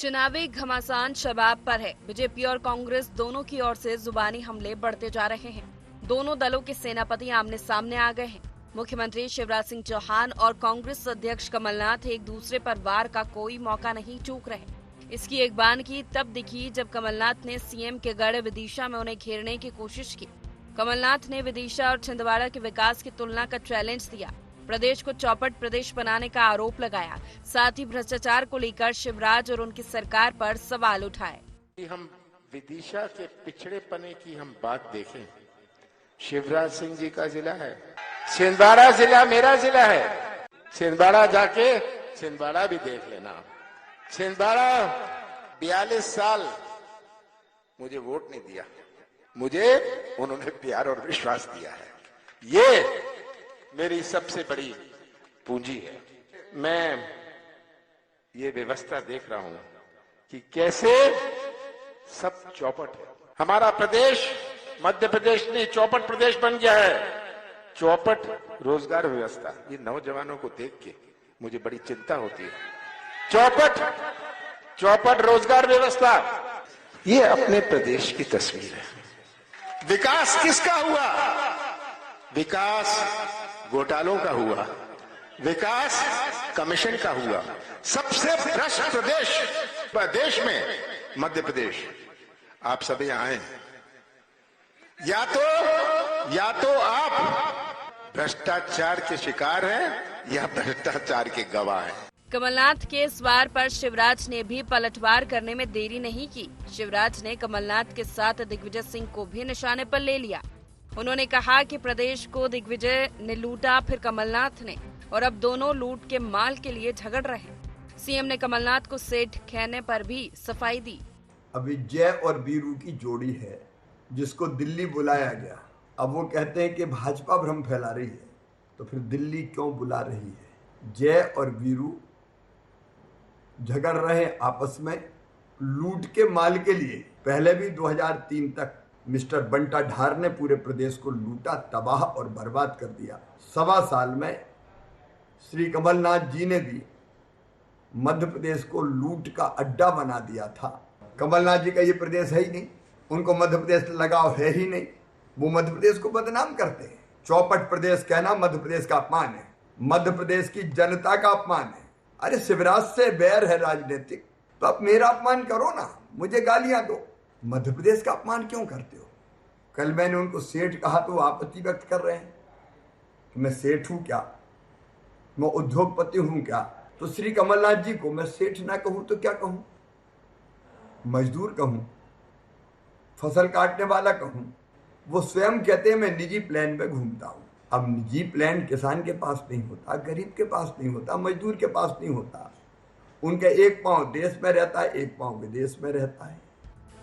चुनावी घमासान शबाब पर है। बीजेपी और कांग्रेस दोनों की ओर से जुबानी हमले बढ़ते जा रहे हैं। दोनों दलों के सेनापति आमने सामने आ गए हैं। मुख्यमंत्री शिवराज सिंह चौहान और कांग्रेस अध्यक्ष कमलनाथ एक दूसरे पर वार का कोई मौका नहीं चूक रहे। इसकी एक बानगी तब दिखी जब कमलनाथ ने सीएम के गढ़ विदिशा में उन्हें घेरने की कोशिश की। कमलनाथ ने विदिशा और छिंदवाड़ा के विकास की तुलना का चैलेंज दिया। प्रदेश को चौपट प्रदेश बनाने का आरोप लगाया। साथ ही भ्रष्टाचार को लेकर शिवराज और उनकी सरकार पर सवाल उठाए। हम विदिशा के पिछड़ेपने की हम बात देखें, शिवराज सिंह जी का जिला है, छिंदवाड़ा जिला मेरा जिला है। छिंदवाड़ा जाके छिंदवाड़ा भी देख लेना। छिंदवाड़ा 42 साल मुझे वोट नहीं दिया, मुझे उन्होंने प्यार और विश्वास दिया है। ये मेरी सबसे बड़ी पूंजी है। मैं ये व्यवस्था देख रहा हूं कि कैसे सब चौपट है। हमारा प्रदेश मध्य प्रदेश नहीं चौपट प्रदेश बन गया है। चौपट रोजगार व्यवस्था, ये नौजवानों को देख के मुझे बड़ी चिंता होती है। चौपट रोजगार व्यवस्था, ये अपने प्रदेश की तस्वीर है। विकास किसका हुआ? विकास घोटालों का हुआ, विकास कमीशन का हुआ। सबसे भ्रष्ट प्रदेश में मध्य प्रदेश। आप सभी यहां आए, या तो आप भ्रष्टाचार के शिकार हैं या भ्रष्टाचार के गवाह हैं। कमलनाथ के इस वार पर शिवराज ने भी पलटवार करने में देरी नहीं की। शिवराज ने कमलनाथ के साथ दिग्विजय सिंह को भी निशाने पर ले लिया। उन्होंने कहा कि प्रदेश को दिग्विजय ने लूटा, फिर कमलनाथ ने, और अब दोनों लूट के माल के लिए झगड़ रहे हैं। सीएम ने कमलनाथ को सेठ कहने पर भी सफाई दी। अभी जय और वीरू की जोड़ी है जिसको दिल्ली बुलाया गया। अब वो कहते हैं कि भाजपा भ्रम फैला रही है, तो फिर दिल्ली क्यों बुला रही है? जय और वीरू झगड़ रहे आपस में लूट के माल के लिए। पहले भी 2003 तक मिस्टर बंटा ढार ने पूरे प्रदेश को लूटा, तबाह और बर्बाद कर दिया। 1.25 साल में श्री कमलनाथ जी ने भी मध्य प्रदेश को लूट का अड्डा बना दिया था। कमलनाथ जी का ये प्रदेश है ही नहीं, उनको मध्य प्रदेश से लगाव है ही नहीं। वो मध्य प्रदेश को बदनाम करते हैं। चौपट प्रदेश कहना मध्य प्रदेश का अपमान है, मध्य प्रदेश की जनता का अपमान है। अरे शिवराज से बैर है राजनीतिक, तो आप मेरा अपमान करो ना, मुझे गालियां दो। मध्य प्रदेश का अपमान क्यों करते हो? कल मैंने उनको सेठ कहा तो आपत्ति व्यक्त कर रहे हैं कि मैं सेठ हूं क्या, मैं उद्योगपति हूं क्या? तो श्री कमलनाथ जी को मैं सेठ ना कहूं तो क्या कहूं? मजदूर कहूं, फसल काटने वाला कहूं? वो स्वयं कहते हैं मैं निजी प्लेन पे घूमता हूं। अब निजी प्लेन किसान के पास नहीं होता, गरीब के पास नहीं होता, मजदूर के पास नहीं होता। उनका एक पांव देश में रहता है, एक पांव विदेश में रहता है।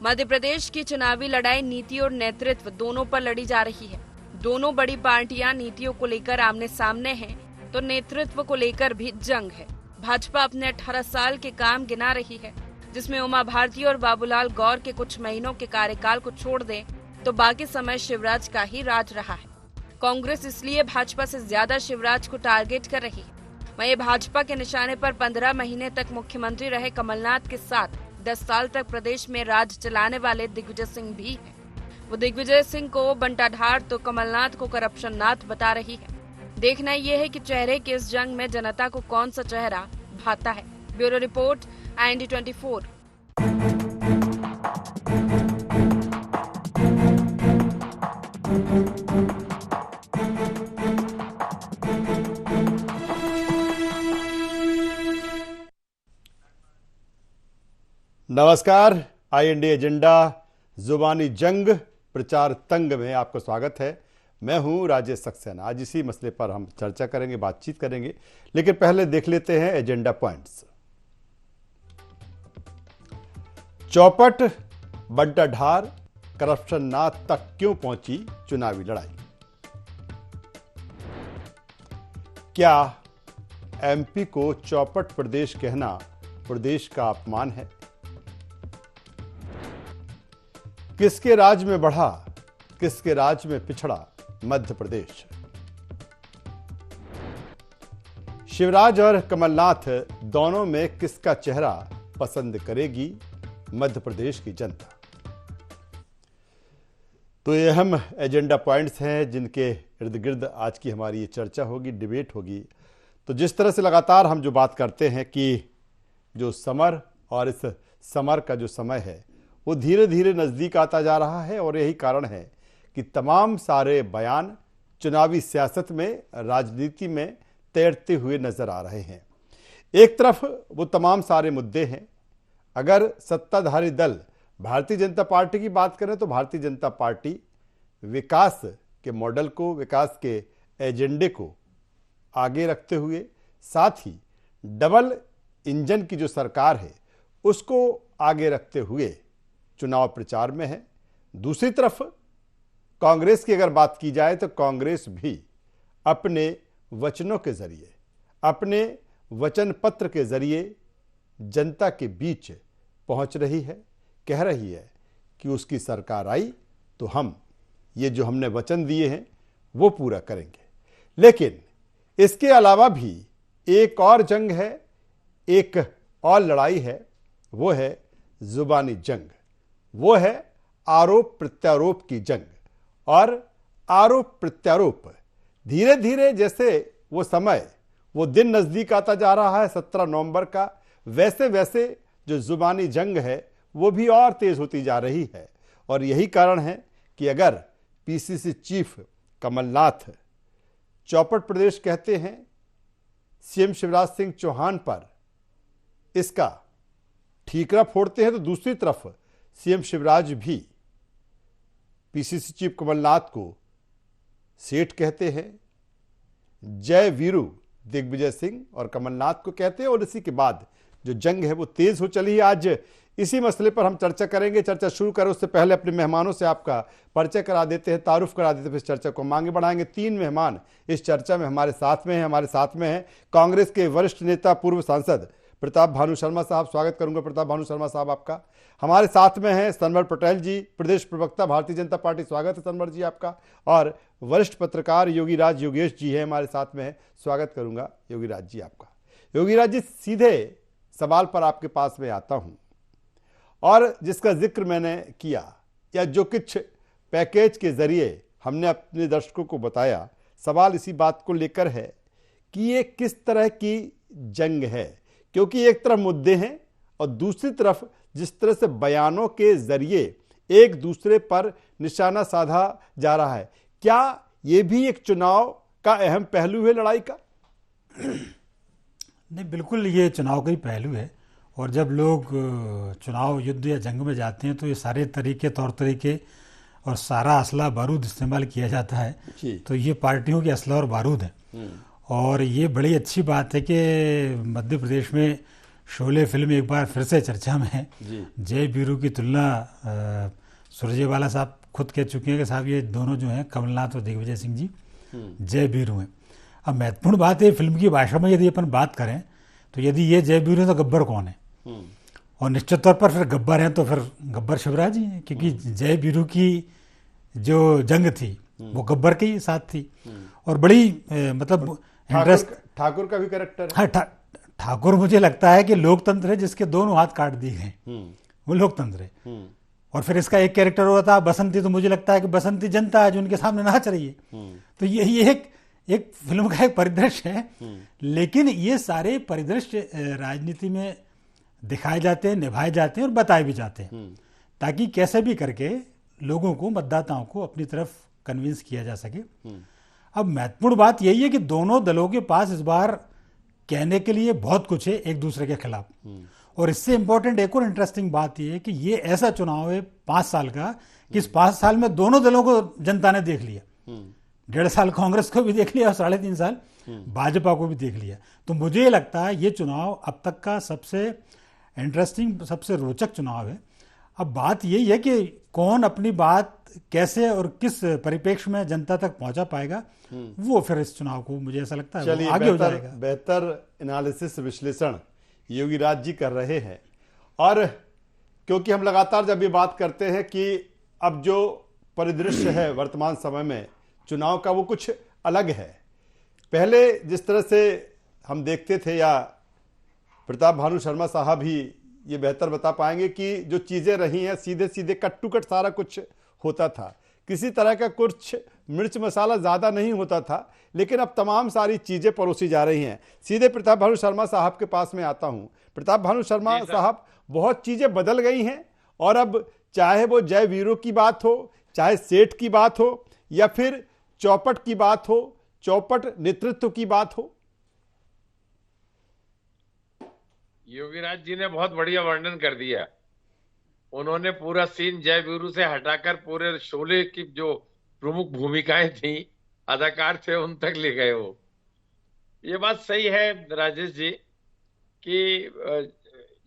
मध्य प्रदेश की चुनावी लड़ाई नीति और नेतृत्व दोनों पर लड़ी जा रही है। दोनों बड़ी पार्टियां नीतियों को लेकर आमने सामने हैं, तो नेतृत्व को लेकर भी जंग है। भाजपा अपने 18 साल के काम गिना रही है, जिसमें उमा भारती और बाबूलाल गौर के कुछ महीनों के कार्यकाल को छोड़ दें तो बाकी समय शिवराज का ही राज रहा है। कांग्रेस इसलिए भाजपा से ज्यादा शिवराज को टारगेट कर रही है। वहीं भाजपा के निशाने पर 15 महीने तक मुख्यमंत्री रहे कमलनाथ के साथ 10 साल तक प्रदेश में राज चलाने वाले दिग्विजय सिंह भी हैं। वो दिग्विजय सिंह को बंटा ढार तो कमलनाथ को करप्शन नाथ बता रही है। देखना यह है कि चेहरे के इस जंग में जनता को कौन सा चेहरा भाता है। Bureau report, IND 24। नमस्कार, IND एजेंडा जुबानी जंग प्रचार तंग में आपका स्वागत है। मैं हूं राजेश सक्सेना। आज इसी मसले पर हम चर्चा करेंगे, बातचीत करेंगे, लेकिन पहले देख लेते हैं एजेंडा पॉइंट्स। चौपट बंटा ढार करप्शन नाथ तक क्यों पहुंची चुनावी लड़ाई? क्या MP को चौपट प्रदेश कहना प्रदेश का अपमान है? किसके राज में बढ़ा, किसके राज में पिछड़ा मध्य प्रदेश? शिवराज और कमलनाथ दोनों में किसका चेहरा पसंद करेगी मध्य प्रदेश की जनता। तो ये अहम एजेंडा पॉइंट्स हैं जिनके इर्द गिर्द आज की हमारी ये चर्चा होगी, डिबेट होगी। तो जिस तरह से लगातार हम जो बात करते हैं कि जो समर और इस समर का जो समय है वो धीरे धीरे नज़दीक आता जा रहा है, और यही कारण है कि तमाम सारे बयान चुनावी सियासत में, राजनीति में तैरते हुए नजर आ रहे हैं। एक तरफ वो तमाम सारे मुद्दे हैं। अगर सत्ताधारी दल भारतीय जनता पार्टी की बात करें तो भारतीय जनता पार्टी विकास के मॉडल को, विकास के एजेंडे को आगे रखते हुए, साथ ही डबल इंजन की जो सरकार है उसको आगे रखते हुए चुनाव प्रचार में है। दूसरी तरफ कांग्रेस की अगर बात की जाए तो कांग्रेस भी अपने वचनों के जरिए, अपने वचन पत्र के जरिए जनता के बीच पहुंच रही है, कह रही है कि उसकी सरकार आई तो हम ये जो हमने वचन दिए हैं वो पूरा करेंगे। लेकिन इसके अलावा भी एक और जंग है, एक और लड़ाई है, वो है जुबानी जंग, वो है आरोप प्रत्यारोप की जंग। और आरोप प्रत्यारोप धीरे धीरे जैसे वो समय, वो दिन नजदीक आता जा रहा है 17 नवंबर का, वैसे वैसे जो जुबानी जंग है वो भी और तेज होती जा रही है। और यही कारण है कि अगर पीसीसी चीफ कमलनाथ चौपट प्रदेश कहते हैं सीएम शिवराज सिंह चौहान पर इसका ठीकरा फोड़ते हैं, तो दूसरी तरफ सीएम शिवराज भी पीसीसी चीफ कमलनाथ को सेठ कहते हैं, जय वीरू दिग्विजय सिंह और कमलनाथ को कहते हैं। और इसी के बाद जो जंग है वो तेज हो चली है। आज इसी मसले पर हम चर्चा करेंगे। चर्चा शुरू करें उससे पहले अपने मेहमानों से आपका परिचय करा देते हैं, तारुफ करा देते हैं, फिर चर्चा को हम आगे बढ़ाएंगे। 3 मेहमान इस चर्चा में हमारे साथ में हैं। हमारे साथ में हैं कांग्रेस के वरिष्ठ नेता, पूर्व सांसद प्रताप भानु शर्मा साहब। स्वागत करूंगा प्रताप भानु शर्मा साहब आपका। हमारे साथ में हैं सनवर पटेल जी, प्रदेश प्रवक्ता भारतीय जनता पार्टी। स्वागत है सनवर जी आपका। और वरिष्ठ पत्रकार योगीराज योगेश जी है हमारे साथ में है। स्वागत करूंगा योगीराज जी आपका। योगीराज जी, सीधे सवाल पर आपके पास में आता हूं, और जिसका जिक्र मैंने किया या जो कुछ पैकेज के जरिए हमने अपने दर्शकों को बताया, सवाल इसी बात को लेकर है कि ये किस तरह की जंग है। क्योंकि एक तरफ मुद्दे हैं और दूसरी तरफ जिस तरह से बयानों के जरिए एक दूसरे पर निशाना साधा जा रहा है, क्या ये भी एक चुनाव का अहम पहलू है लड़ाई का? नहीं, बिल्कुल ये चुनाव का ही पहलू है। और जब लोग चुनाव युद्ध या जंग में जाते हैं तो ये सारे तरीके, तौर तरीके और सारा असला बारूद इस्तेमाल किया जाता है। तो ये पार्टियों के असला और बारूद है। और ये बड़ी अच्छी बात है कि मध्य प्रदेश में शोले फिल्म एक बार फिर से चर्चा में है। जय वीरू की तुलना सुरजेवाला साहब खुद कह चुके हैं कि साहब ये दोनों जो हैं कमलनाथ और दिग्विजय सिंह जी जय वीरू हैं। अब महत्वपूर्ण बात है फिल्म की भाषा में यदि अपन बात करें तो यदि ये जय वीरू है तो गब्बर कौन है? और निश्चित तौर पर फिर गब्बर हैं तो फिर गब्बर शिवराज ही हैं, क्योंकि जय वीरू की जो जंग थी वो गब्बर के ही साथ थी। और बड़ी मतलब इंटरेस्ट, ठाकुर का भी कैरेक्टर है। हाँ, ठाकुर मुझे लगता है कि लोकतंत्र है जिसके दोनों हाथ काट दिए गए, वो लोकतंत्र है। और फिर इसका एक कैरेक्टर हुआ था बसंती, तो मुझे लगता है कि बसंती जनता है जो उनके सामने नाच रही है। तो ये एक फिल्म का एक परिदृश्य है। लेकिन ये सारे परिदृश्य राजनीति में दिखाए जाते हैं, निभाए जाते हैं और बताए भी जाते हैं, ताकि कैसे भी करके लोगों को, मतदाताओं को अपनी तरफ कन्विंस किया जा सके। अब महत्वपूर्ण बात यही है कि दोनों दलों के पास इस बार कहने के लिए बहुत कुछ है एक दूसरे के खिलाफ। और इससे इंपॉर्टेंट एक और इंटरेस्टिंग बात यह है कि ये ऐसा चुनाव है 5 साल का कि इस 5 साल में दोनों दलों को जनता ने देख लिया। 1.5 साल कांग्रेस को भी देख लिया और 3.5 साल भाजपा को भी देख लिया। तो मुझे लगता है ये चुनाव अब तक का सबसे इंटरेस्टिंग, सबसे रोचक चुनाव है। अब बात यही है कि कौन अपनी बात कैसे और किस परिप्रेक्ष्य में जनता तक पहुंचा पाएगा, वो फिर इस चुनाव को मुझे ऐसा लगता है आगे हो जाएगा। बेहतर एनालिसिस, विश्लेषण योगीराज जी कर रहे हैं। और क्योंकि हम लगातार जब ये बात करते हैं कि अब जो परिदृश्य है वर्तमान समय में चुनाव का वो कुछ अलग है। पहले जिस तरह से हम देखते थे, या प्रताप भानु शर्मा साहब ही ये बेहतर बता पाएंगे कि जो चीज़ें रही हैं सीधे सीधे कट टू कट सारा कुछ होता था, किसी तरह का कुछ मिर्च मसाला ज़्यादा नहीं होता था, लेकिन अब तमाम सारी चीज़ें परोसी जा रही हैं। सीधे प्रताप भानु शर्मा साहब के पास में आता हूँ। प्रताप भानु शर्मा साहब, बहुत चीज़ें बदल गई हैं और अब चाहे वो जय वीरों की बात हो, चाहे सेठ की बात हो, या फिर चौपट की बात हो, चौपट नेतृत्व की बात हो। योगीराज जी ने बहुत बढ़िया वर्णन कर दिया। उन्होंने पूरा सीन जय वीरू से हटाकर पूरे शोले की जो प्रमुख भूमिकाएं थी, अदाकार थे, उन तक ले गए वो। ये बात सही है राजेश जी कि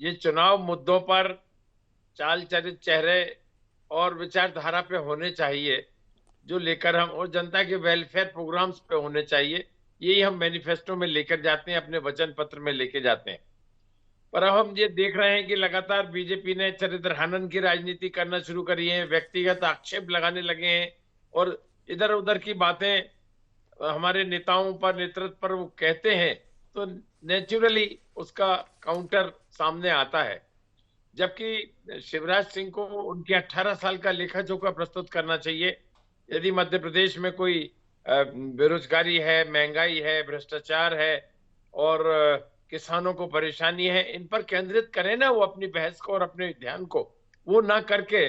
ये चुनाव मुद्दों पर चाल चरित चेहरे और विचारधारा पे होने चाहिए, जो लेकर हम, और जनता के वेलफेयर प्रोग्राम्स पे होने चाहिए। यही हम मैनिफेस्टो में लेकर जाते हैं, अपने वचन पत्र में लेके जाते हैं। पर अब हम ये देख रहे हैं कि लगातार बीजेपी ने चरित्र हनन की राजनीति करना शुरू करी है, व्यक्तिगत आक्षेप लगाने लगे हैं और इधर उधर की बातें हमारे नेताओं पर, नेतृत्व पर वो कहते हैं, तो नेचुरली उसका काउंटर सामने आता है। जबकि शिवराज सिंह को उनके 18 साल का लेखा जोखा प्रस्तुत करना चाहिए। यदि मध्य प्रदेश में कोई बेरोजगारी है, महंगाई है, भ्रष्टाचार है और किसानों को परेशानी है, इन पर केंद्रित करें ना वो अपनी बहस को और अपने ध्यान को। वो ना करके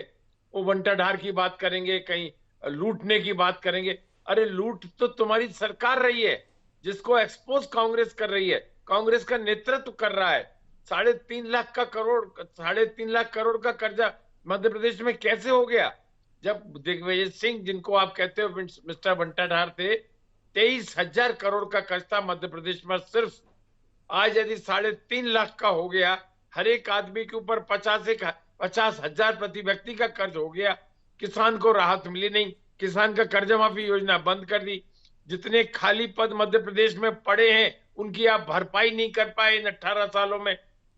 वो बंटाढार की बात करेंगे, कहीं लूटने की बात करेंगे। अरे लूट तो तुम्हारी सरकार रही है, जिसको एक्सपोज कांग्रेस कर रही है, कांग्रेस का नेतृत्व कर रहा है। 3.5 लाख करोड़ का कर्जा मध्य प्रदेश में कैसे हो गया? जब दिग्विजय सिंह, जिनको आप कहते हो मिस्टर बंटाढार थे, 23,000 करोड़ का कर्ज था मध्य प्रदेश में सिर्फ। आज यदि 3.5 लाख का हो गया, हर एक आदमी के ऊपर 50,000 प्रति व्यक्ति का कर्ज हो गया, किसान को राहत मिली नहीं, किसान का कर्ज माफी योजना बंद कर दी। जितने खाली पद मध्य प्रदेश में पड़े हैं उनकी आप भरपाई नहीं कर पाए इन 18 सालों में।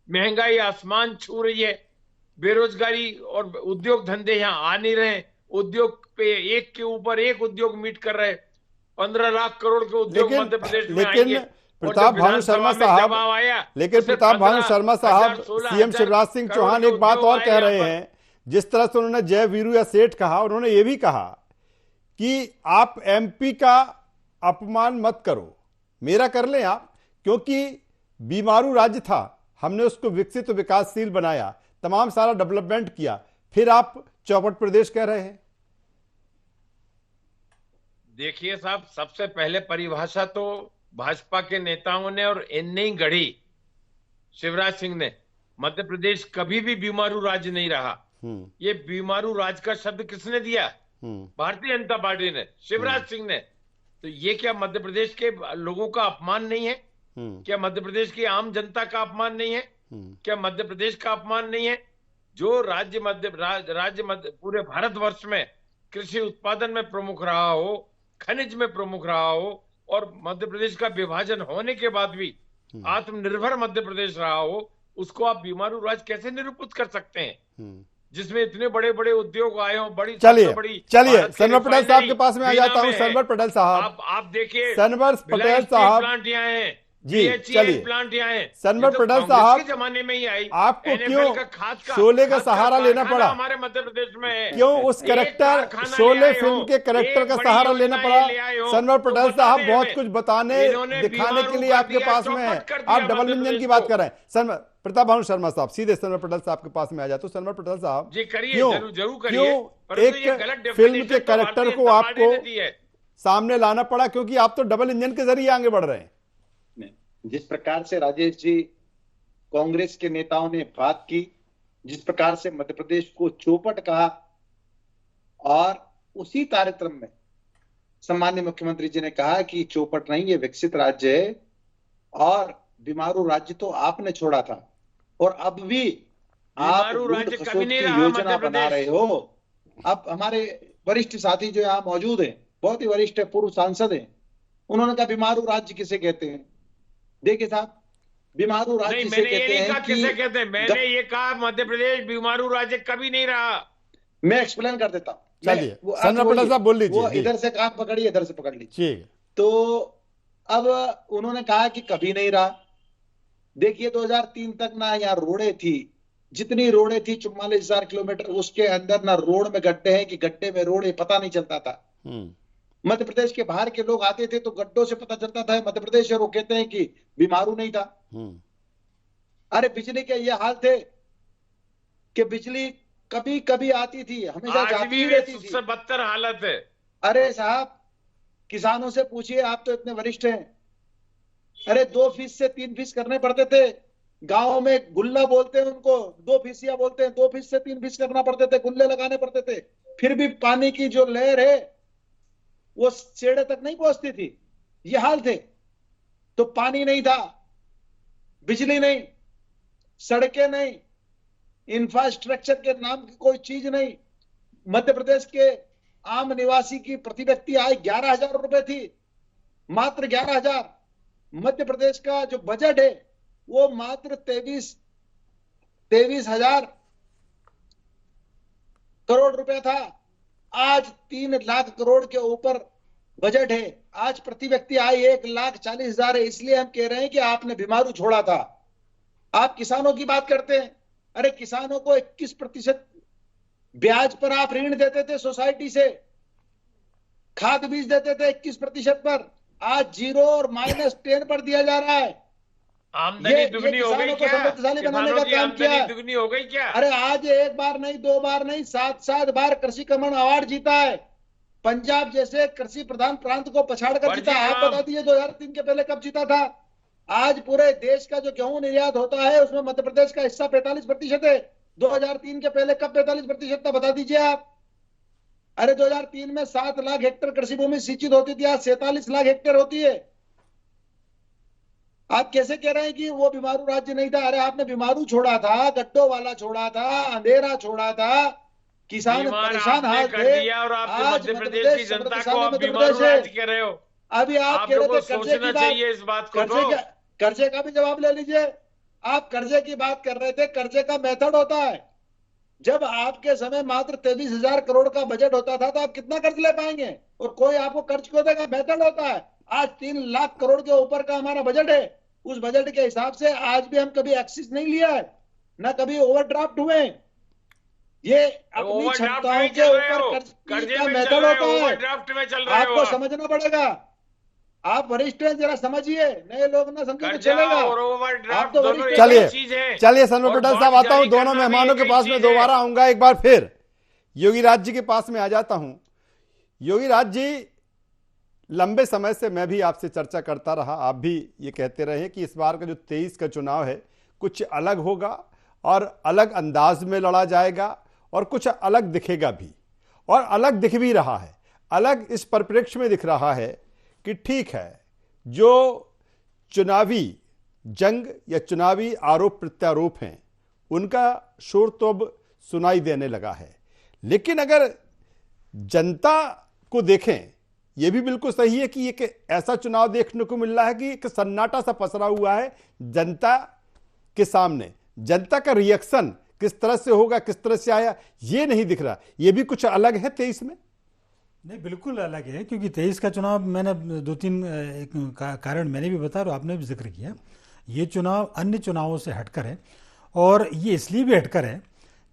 महंगाई आसमान छू रही है, बेरोजगारी और उद्योग धंधे यहाँ आ नहीं रहे, उद्योग पे एक के ऊपर एक उद्योग मीट कर रहे। 15 लाख करोड़ के उद्योग मध्य प्रदेश में आएंगे। प्रताप भानु शर्मा साहब, लेकिन प्रताप भानु शर्मा साहब, सीएम शिवराज सिंह चौहान एक बात और कह रहे हैं। जिस तरह से उन्होंने जय वीरू या सेठ कहा, उन्होंने ये भी कहा कि आप एमपी का अपमान मत करो, मेरा कर लें आप, क्योंकि बीमारू राज्य था, हमने उसको विकसित और विकासशील बनाया, तमाम सारा डेवलपमेंट किया, फिर आप चौपट प्रदेश कह रहे हैं। देखिए साहब, सबसे पहले परिभाषा तो भाजपा के नेताओं ने और इनने ही गढ़ी। शिवराज सिंह ने, मध्य प्रदेश कभी भी बीमारू राज्य नहीं रहा। ये बीमारू राज्य का शब्द किसने दिया? भारतीय जनता पार्टी ने, शिवराज सिंह ने। तो ये क्या मध्य प्रदेश के लोगों का अपमान नहीं है? क्या मध्य प्रदेश की आम जनता का अपमान नहीं है? क्या मध्य प्रदेश का अपमान नहीं है? जो राज्य पूरे भारतवर्ष में कृषि उत्पादन में प्रमुख रहा हो, खनिज में प्रमुख रहा हो, और मध्य प्रदेश का विभाजन होने के बाद भी आत्मनिर्भर मध्य प्रदेश रहा हो, उसको आप बीमारू राज्य कैसे निरूपित कर सकते हैं? जिसमें इतने बड़े बड़े उद्योग आए हो, बड़ी चलिए सनवर पटेल साहब के पास में आ जाता हूं। सनवर पटेल साहब, आप देखिए, सनवर पटेल साहब प्लांट यहाँ है जी, चलिए प्लांट यहाँ है। सनवर पटेल साहब, जमाने में ही आई। आपको क्यों शोले का सहारा लेना पड़ा? हमारे मध्य प्रदेश में क्यों उस कैरेक्टर, शोले फिल्म के कैरेक्टर का सहारा लेना पड़ा? सनवर पटेल साहब, बहुत कुछ बताने दिखाने के लिए आपके पास में है, आप डबल इंजन की बात कर रहे हैं। सनवर प्रताप भानु शर्मा साहब, सीधे सनवर पटेल साहब के पास में आ जाते। तो सनवर पटेल साहब, क्यों एक फिल्म के कैरेक्टर को आपको सामने लाना पड़ा? क्योंकि आप तो डबल इंजन के जरिए आगे बढ़ रहे हैं। जिस प्रकार से राजेश जी कांग्रेस के नेताओं ने बात की, जिस प्रकार से मध्य प्रदेश को चौपट कहा, और उसी कार्यक्रम में सम्माननीय मुख्यमंत्री जी ने कहा कि चौपट नहीं, ये विकसित राज्य है और बीमारू राज्य तो आपने छोड़ा था, और अब भी आप योजना बना रहे हो। अब हमारे वरिष्ठ साथी जो यहाँ मौजूद हैं, बहुत ही वरिष्ठ पूर्व सांसद हैं, उन्होंने कहा बीमारू राज्य किसे कहते हैं। देखिए साहब, बीमारू राज्य किसे कहते हैं? किसे कहते हैं? मैंने ये कहा मध्य प्रदेश बीमारू राज्य कभी नहीं रहा। मैं एक्सप्लेन कर देता हूँ। चलिए सनवर पटेल साहब बोल लीजिए। वो इधर से कान पकड़िए, इधर से पकड़ लीजिए। तो अब उन्होंने कहा कि कभी नहीं रहा। देखिए 2003 तक ना यहाँ रोडें थी, जितनी रोडें थी 44,000 किलोमीटर, उसके अंदर ना रोड में गड्ढे हैं कि गड्ढे में रोड है, पता नहीं चलता था। मध्य प्रदेश के बाहर के लोग आते थे तो गड्ढों से पता चलता था मध्य प्रदेश, और वो कहते हैं कि बीमारू नहीं था। अरे बिजली के ये हाल थे कि बिजली कभी कभी आती थी, हमेशा आज जाती भी ही रहती थी। उससे बदतर हालत है। अरे साहब, किसानों से पूछिए, आप तो इतने वरिष्ठ हैं। अरे 2 फीस से 3 फीस करने पड़ते थे। गांव में गुल्ला बोलते हैं उनको, 2 फीसिया बोलते हैं, 2 फीस से 3 फीस करना पड़ते थे, गुल्ले लगाने पड़ते थे। फिर भी पानी की जो लहर है वो सेड़े तक नहीं पहुंचती थी। ये हाल थे। तो पानी नहीं था, बिजली नहीं, सड़कें नहीं, इंफ्रास्ट्रक्चर के नाम की कोई चीज नहीं। मध्य प्रदेश के आम निवासी की प्रति व्यक्ति आय 11,000 रुपए थी, मात्र 11,000। मध्य प्रदेश का जो बजट है वो मात्र 23,000 करोड़ रुपए था। आज 3 लाख करोड़ के ऊपर बजट है। आज प्रति व्यक्ति आय 1,40,000 है। इसलिए हम कह रहे हैं कि आपने बीमारू छोड़ा था। आप किसानों की बात करते हैं। अरे किसानों को 21% ब्याज पर आप ऋण देते थे सोसाइटी से, खाद बीज देते थे 21% पर। आज 0 और -10 पर दिया जा रहा है। आमदनी दुगनी हो गई क्या? समृद्धशाली बनाने का काम किया है। दुगनी हो गई क्या? अरे आज 1 बार नहीं, 2 बार नहीं, 7 बार कृषि कर्मण अवार्ड जीता है। पंजाब जैसे कृषि प्रधान प्रांत को पछाड़ कर जीता। आप बता दीजिए 2003 के पहले कब जीता था? आज पूरे देश का जो गेहूं निर्यात होता है उसमें मध्य प्रदेश का हिस्सा 45% है। 2003 के पहले कब 45% था, बता दीजिए आप। अरे 2003 में 7 लाख हेक्टेयर कृषि भूमि सिंचित होती थी, आज 47 लाख हेक्टेयर होती है। आप कैसे कह रहे हैं कि वो बीमारू राज्य नहीं था? अरे आपने बीमारू छोड़ा था, गड्ढों वाला छोड़ा था, अंधेरा छोड़ा था, किसान परेशान हाल थे। और आप आज मध्य प्रदेश की जनता को आप बीमारू राज्य कह रहे हो। अभी आप कह रहे थे कर्जे की बात, इस बात को कर्जे का भी जवाब ले लीजिए। आप कर्जे की बात कर रहे थे। कर्जे का मेथड होता है, जब आपके समय मात्र 23,000 करोड़ का बजट होता था तो आप कितना कर्ज ले पाएंगे और कोई आपको कर्ज क्यों देगा? मेथड होता है। आज 3 लाख करोड़ के ऊपर का हमारा बजट है। उस बजट के हिसाब से आज भी हम कभी एक्सिस नहीं लिया है, ना कभी ओवरड्राफ्ट हुए। ये अपनी क्षमताओं के ऊपर कर्ज का मेथड होता है। आपको समझना पड़ेगा। आप वरिष्ठ हैं, जरा समझिए, नए लोग ना समझे तो चलेगा। आप तो चलिए सनवर पटेल साहब, आता हूं दोनों मेहमानों के पास में दोबारा आऊंगा। एक बार फिर योगी राज जी के पास में आ जाता हूं। योगी राज जी, लंबे समय से मैं भी आपसे चर्चा करता रहा, आप भी ये कहते रहे कि इस बार का जो 23 का चुनाव है कुछ अलग होगा और अलग अंदाज में लड़ा जाएगा और कुछ अलग दिखेगा भी, और अलग दिख भी रहा है। अलग इस परिप्रेक्ष्य में दिख रहा है कि ठीक है, जो चुनावी जंग या चुनावी आरोप प्रत्यारोप हैं उनका शोर तो अब सुनाई देने लगा है, लेकिन अगर जनता को देखें, यह भी बिल्कुल सही है कि एक ऐसा चुनाव देखने को मिल रहा है कि एक सन्नाटा सा पसरा हुआ है जनता के सामने। जनता का रिएक्शन किस तरह से होगा, किस तरह से आया, ये नहीं दिख रहा। ये भी कुछ अलग है 23 में। नहीं, बिल्कुल अलग है, क्योंकि 23 का चुनाव मैंने 2-3 कारण मैंने भी बताया और आपने भी जिक्र किया। ये चुनाव अन्य चुनावों से हटकर है, और ये इसलिए भी हटकर है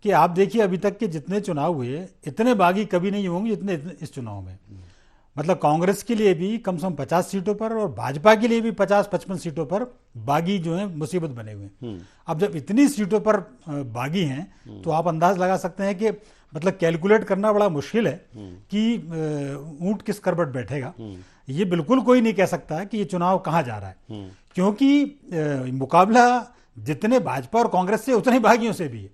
कि आप देखिए अभी तक के जितने चुनाव हुए इतने बागी कभी नहीं होंगे जितने इस चुनाव में। मतलब कांग्रेस के लिए भी कम से कम 50 सीटों पर और भाजपा के लिए भी 50-55 सीटों पर बागी जो है मुसीबत बने हुए हैं। अब जब इतनी सीटों पर बागी हैं तो आप अंदाज लगा सकते हैं कि मतलब कैलकुलेट करना बड़ा मुश्किल है कि ऊंट किस करवट बैठेगा। ये बिल्कुल कोई नहीं कह सकता कि ये चुनाव कहाँ जा रहा है, क्योंकि मुकाबला जितने भाजपा और कांग्रेस से उतने बागियों से भी है।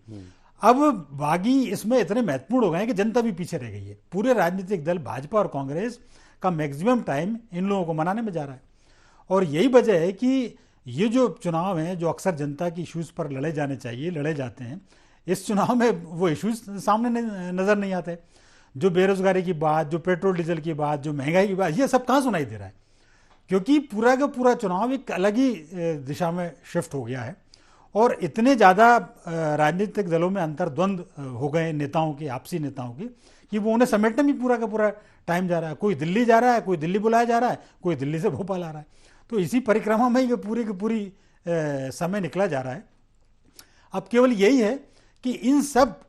अब बागी इसमें इतने महत्वपूर्ण हो गए हैं कि जनता भी पीछे रह गई है। पूरे राजनीतिक दल भाजपा और कांग्रेस का मैक्सिमम टाइम इन लोगों को मनाने में जा रहा है, और यही वजह है कि ये जो चुनाव हैं जो अक्सर जनता की इश्यूज़ पर लड़े जाने चाहिए, लड़े जाते हैं, इस चुनाव में वो इश्यूज सामने नज़र नहीं आते। जो बेरोजगारी की बात, जो पेट्रोल डीजल की बात, जो महंगाई की बात, ये सब कहाँ सुनाई दे रहा है, क्योंकि पूरा का पूरा चुनाव एक अलग ही दिशा में शिफ्ट हो गया है। और इतने ज़्यादा राजनीतिक दलों में अंतर्द्वंद हो गए नेताओं के, आपसी नेताओं के, कि वो उन्हें समेटने में पूरा का पूरा टाइम जा रहा है। कोई दिल्ली जा रहा है, कोई दिल्ली बुलाया जा रहा है, कोई दिल्ली से भोपाल आ रहा है। तो इसी परिक्रमा में ये पूरी की पूरी समय निकला जा रहा है। अब केवल यही है कि इन सब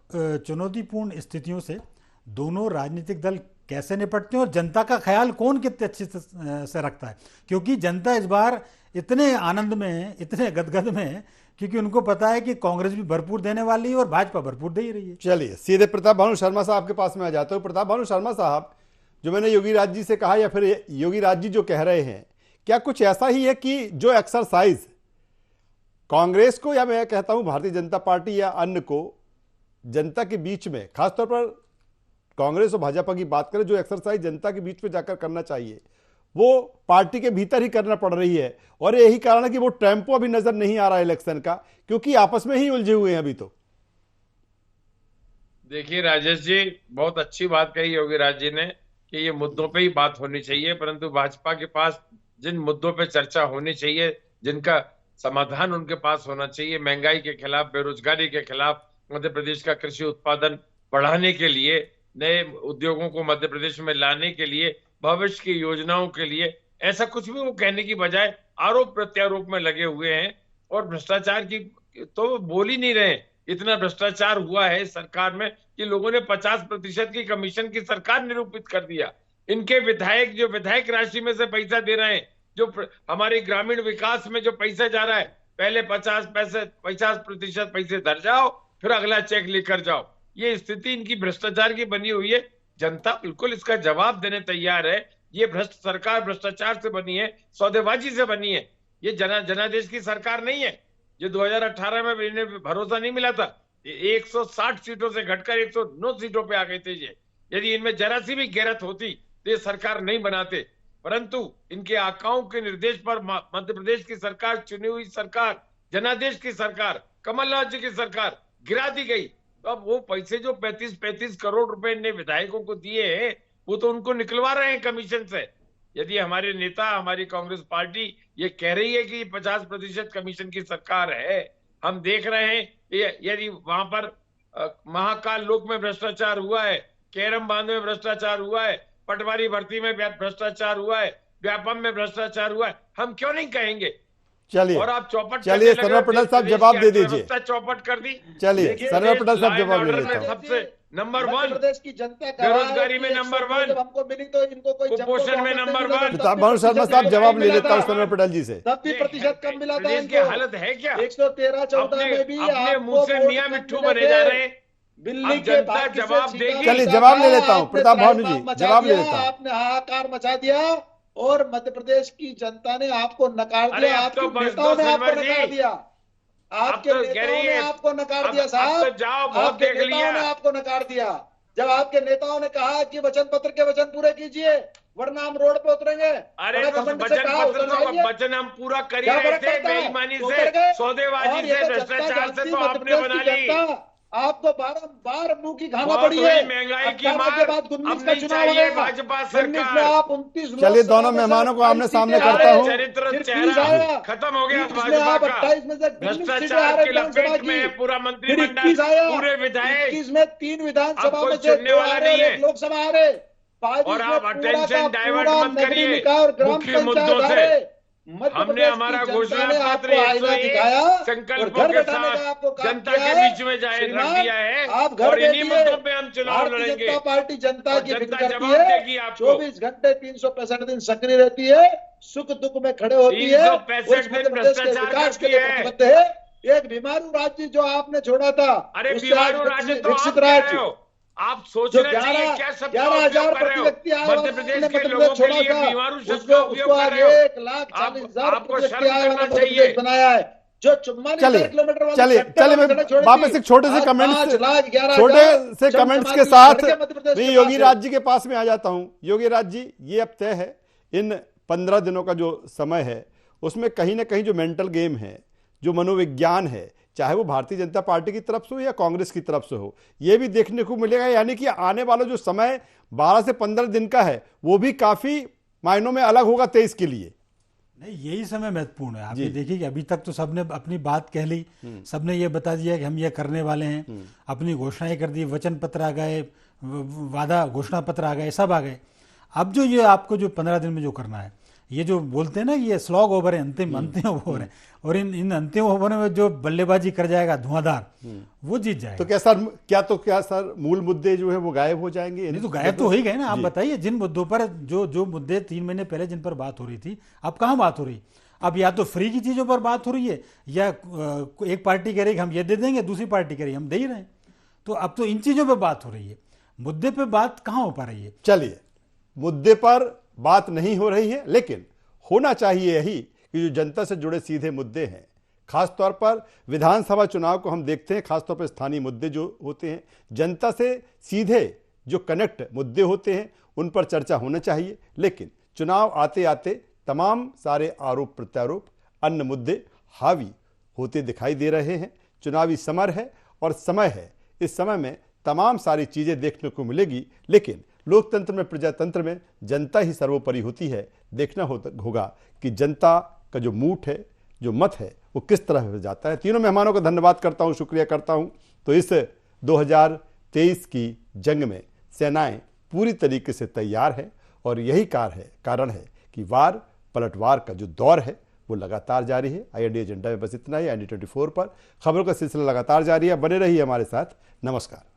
चुनौतीपूर्ण स्थितियों से दोनों राजनीतिक दल कैसे निपटते हैं और जनता का ख्याल कौन कितने अच्छे से रखता है, क्योंकि जनता इस बार इतने आनंद में है, इतने गदगद में है, क्योंकि उनको पता है कि कांग्रेस भी भरपूर देने वाली है और भाजपा भरपूर दे ही रही है। चलिए सीधे प्रताप भानु शर्मा साहब के पास में आ जाते हो। प्रताप भानु शर्मा साहब, जो मैंने योगी राज जी से कहा या फिर योगी राज जी जो कह रहे हैं, क्या कुछ ऐसा ही है कि जो एक्सरसाइज कांग्रेस को या मैं कहता हूं भारतीय जनता पार्टी या अन्य को जनता के बीच में, खासतौर पर कांग्रेस और भाजपा की बात करें, जो एक्सरसाइज जनता के बीच में जाकर करना चाहिए वो पार्टी के भीतर ही करना पड़ रही है, और यही कारण है कि वो टेम्पो अभी नजर नहीं आ रहा है इलेक्शन का, क्योंकि आपस में ही उलझे हुए हैं अभी। तो देखिए राजेश जी, बहुत अच्छी बात कही योगी राज जी ने कि ये मुद्दों पे ही बात होनी चाहिए, परंतु भाजपा के पास जिन मुद्दों पे चर्चा होनी चाहिए, जिनका समाधान उनके पास होना चाहिए, महंगाई के खिलाफ, बेरोजगारी के खिलाफ, मध्य प्रदेश का कृषि उत्पादन बढ़ाने के लिए, नए उद्योगों को मध्य प्रदेश में लाने के लिए, भविष्य की योजनाओं के लिए, ऐसा कुछ भी वो कहने की बजाय आरोप प्रत्यारोप में लगे हुए हैं। और भ्रष्टाचार की तो बोल ही नहीं रहे। इतना भ्रष्टाचार हुआ है सरकार में कि लोगों ने 50% की कमीशन की सरकार निरूपित कर दिया। इनके विधायक जो विधायक राशि में से पैसा दे रहे हैं, जो हमारे ग्रामीण विकास में जो पैसा जा रहा है, पहले 50% पैसे धर जाओ, फिर अगला चेक लेकर जाओ। ये स्थिति इनकी भ्रष्टाचार की बनी हुई है। जनता बिल्कुल इसका जवाब देने तैयार है। ये भ्रष्ट सरकार भ्रष्टाचार से बनी है, सौदेबाजी से बनी है। ये जनादेश की सरकार नहीं है। जो 2018 में इन्हें भरोसा नहीं मिला था, 160 सीटों से घटकर 109 सीटों पे आ गए थे। ये यदि इनमें जरा सी भी गैरत होती तो ये सरकार नहीं बनाते, परंतु इनके आकाओं के निर्देश पर मध्य प्रदेश की सरकार, चुनी हुई सरकार, जनादेश की सरकार, कमलनाथ जी की सरकार गिरा दी गई। तो अब वो पैसे जो 35 करोड़ रुपए ने विधायकों को दिए हैं, वो तो उनको निकलवा रहे हैं कमीशन से। यदि हमारे नेता, हमारी कांग्रेस पार्टी ये कह रही है कि 50% कमीशन की सरकार है, हम देख रहे हैं यदि वहां पर महाकाल लोक में भ्रष्टाचार हुआ है, कैरम बांध में भ्रष्टाचार हुआ है, पटवारी भर्ती में भ्रष्टाचार हुआ है, व्यापम में भ्रष्टाचार हुआ है, हम क्यों नहीं कहेंगे। चलिए, और आप चौपट, चलिए सर्वर पटेल साहब जवाब दे दीजिए। चौपट कर दी। चलिए सर्वर पटेल साहब जवाब ले लेते हैं। सबसे नंबर 1 प्रदेश की जनता बेरोजगारी में नंबर 1, जब हमको मिली तो इनको कोई कुपोषण में नंबर 1। प्रताप भानु शर्मा साहब जवाब ले लेता हूँ सर्वर पटेल जी से। तब भी प्रतिशत कम मिला था प्रदेश की हालत है क्या? 113-14 में भी अपने मुंह से मियां मिट्ठू बने जा रहे हैं। बिल्ली अब के जनता जवाब देगी। चलिए जवाब ले लेता हूँ प्रताप भानु जी, जवाब ले लेता हूँ। आपने हाहाकार मचा दिया और मध्य प्रदेश की जनता ने आपको नकार अरे दिया, अब तो आपके बस नेताओं ने दो आपको सिल्वर जी। नकार दिया, आपके तो नेताओं ने आपको नकार दिया अब साहब। तो जाओ, बहुत आपके देख लिया। नेताओं ने आपको नकार दिया। जब आपके नेताओं ने कहा कि वचन पत्र के वचन पूरे कीजिए वरना हम रोड पे उतरेंगे, अरे बड़ा तो घमंड से वचन कहा, पत्र उतर जाइए। तो वचन हम पूरा कर ही क्या रहे फर्क थे। पड़ता है? बेईमानी तो से, उतर गए। सौदेबाजी और ये से, तो जनता भ्रष्टाचार से जानती तो मध्य आपने प्रदेश बना की ली। जनता आपको बारंबार मुंह की खाना बहुत पड़ी हुई है। महंगाई की 18 मार, के बाद 19 अब का नहीं चुनाव चाहिए आएगा। भाजपा 19 में सरकार। आप 29 चलिए दोनों मेहमानों को आमने सामने करता हूँ। चरित्र फिर चेहरा 30 आया। खत्म हो गया 30 में भाजपा आप का। 28 में से 19 सीटें आ भ्रष्टाचार रहे की विधानसभा लपेट की। में है पूरा फिर मंत्रिमंडल, 21 आया, पूरे विधायक। 21 में 3 विधानसभा अब कोई में से चुनने 2 वाला आ रहे नहीं और है। 1 लोकसभा आ रहे। 22 और में आप पूरा अटेंशन का डाइवर्ट पूरा मत नगरीय करिए निकाय और ग्राम मुख्य पंचायत मुद्दों आ से। रहे। मध्य हमने प्रदेश हमारा की जनता घोषणा ने पत्र आपको आईना 101 दिखाया और संकल्पों घर के बैठाने का साथ आपको काम जनता किया के है। बीच में जाए रख श्रीमान, दिया है। आप घर और इन्हीं बैठिए। मुद्दों पे हम चुनाव भारतीय लड़ेंगे। जनता पार्टी जनता और की फिक्र जनता करती जवाब है। देगी आपको। 24 घंटे 365 दिन सक्रिय रहती है, सुख दुख में खड़े होती है। 365 और इस मध्य दिन प्रदेश के भ्रष्टाचार विकास के करती लिए है। प्रतिबद्ध है। एक बीमारू राज्य जो आपने छोड़ा था, अरे उससे आज बीमारू राज्य तो विकसित आप कह रहे राज्य हो। आप जो सोचना चाहिए क्या शब्द का 11,000 उपयोग कर रहे प्रति हो। व्यक्ति आय मध्य वाला प्रदेश ने के मध्य लोगों प्रदेश के छोड़ा लिए था, बीमारू शब्द उसको का उपयोग कर आज रहे हो। 1,40,000 आपको प्रति व्यक्ति शर्म आय करना वाला मध्य चाहिए। प्रदेश बनाया है। जो 44,000 किलोमीटर वाली चलिए सेक्टर वाली मैं सड़क छोड़ी वापस थी, एक छोटे से आज कमेंट्स 5,11,000 छोटे से कमेंट्स के चमचमाती साथ सड़कें मध्य प्रदेश मैं के योगी पास राज है। जी के पास में आ जाता हूं। योगी राज जी, ये अब तय है इन 15 दिनों का जो समय है उसमें कहीं ना कहीं जो मेंटल गेम है, जो मनोविज्ञान है, चाहे वो भारतीय जनता पार्टी की तरफ से हो या कांग्रेस की तरफ से हो, ये भी देखने को मिलेगा। यानी कि आने वाला जो समय 12 से 15 दिन का है वो भी काफी मायनों में अलग होगा 23 के लिए। नहीं, यही समय महत्वपूर्ण है। आप ये देखिए कि अभी तक तो सबने अपनी बात कह ली, सबने ये बता दिया कि हम ये करने वाले हैं, अपनी घोषणाएं कर दी, वचन पत्र आ गए, वादा घोषणा पत्र आ गए, सब आ गए। अब जो ये आपको जो 15 दिन में जो करना है, ये जो बोलते हैं ना ये स्लॉग ओवर है, अंतिम ओवर है, और इन अंतिम ओवर में जो बल्लेबाजी कर जाएगा धुआंधार, वो जीत जाएगा। तो क्या सर मूल मुद्दे जो है वो गायब हो जाएंगे? नहीं तो गायब तो हो ही गए ना। आप बताइए जिन मुद्दों पर जो मुद्दे 3 महीने पहले जिन पर बात हो रही थी, अब कहाँ बात हो रही? अब या तो फ्री की चीजों पर बात हो रही है, या एक पार्टी कह रही कि हम ये दे देंगे, दूसरी पार्टी कह रही हम दे ही रहे हैं। तो अब तो इन चीजों पर बात हो रही है, मुद्दे पे बात कहाँ हो पा रही है? चलिए, मुद्दे पर बात नहीं हो रही है, लेकिन होना चाहिए यही कि जो जनता से जुड़े सीधे मुद्दे हैं, खासतौर पर विधानसभा चुनाव को हम देखते हैं, खासतौर पर स्थानीय मुद्दे जो होते हैं, जनता से सीधे जो कनेक्ट मुद्दे होते हैं, उन पर चर्चा होना चाहिए। लेकिन चुनाव आते आते तमाम सारे आरोप प्रत्यारोप, अन्य मुद्दे हावी होते दिखाई दे रहे हैं। चुनावी समर है और समय है, इस समय में तमाम सारी चीजें देखने को मिलेगी, लेकिन लोकतंत्र में, प्रजातंत्र में जनता ही सर्वोपरि होती है। देखना होगा कि जनता का जो मूड है, जो मत है, वो किस तरह हो जाता है। तीनों मेहमानों का धन्यवाद करता हूं, शुक्रिया करता हूं। तो इस 2023 की जंग में सेनाएं पूरी तरीके से तैयार है, और यही कारण है कि वार पलटवार का जो दौर है वो लगातार जारी है। IND एजेंडा में बस इतना ही। IND 24 पर खबरों का सिलसिला लगातार जारी है। बने रहिए हमारे साथ। नमस्कार।